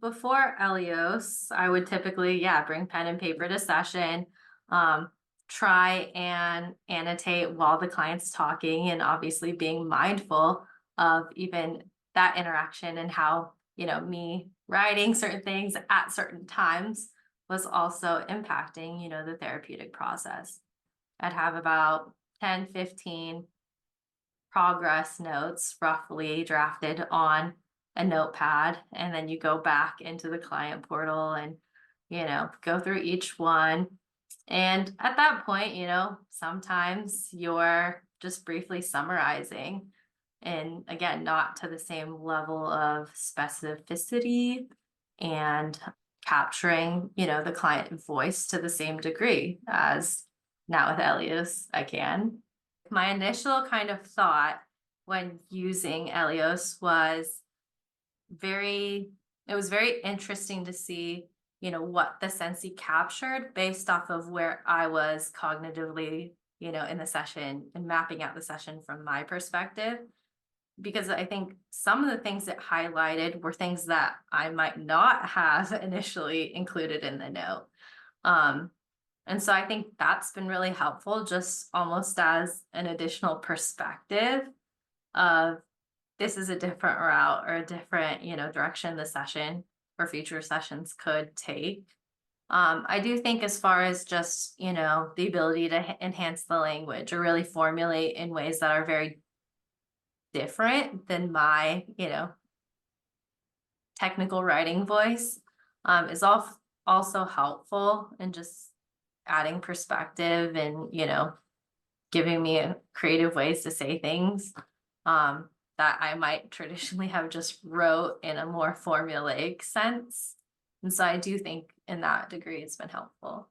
before Eleos, I would typically, yeah, bring pen and paper to session, um, try and annotate while the client's talking, and obviously being mindful of even that interaction and how, me writing certain things at certain times was also impacting, the therapeutic process. I'd have about 10, 15 progress notes roughly drafted on a notepad, and then you go back into the client portal and go through each one. And at that point, sometimes you're just briefly summarizing, and again, not to the same level of specificity and capturing the client voice to the same degree as now with Elias I can. My initial kind of thought when using Eleos was very it was very interesting to see, what the Sensi captured based off of where I was cognitively, in the session and mapping out the session from my perspective. Because I think some of the things it highlighted were things that I might not have initially included in the note. Um, and so I think that's been really helpful, just almost as an additional perspective of this is a different route or a different, direction the session or future sessions could take. I do think as far as just, the ability to enhance the language or really formulate in ways that are very different than my, technical writing voice, is also helpful in just adding perspective and, giving me creative ways to say things that I might traditionally have just wrote in a more formulaic sense. And so I do think in that degree it's been helpful.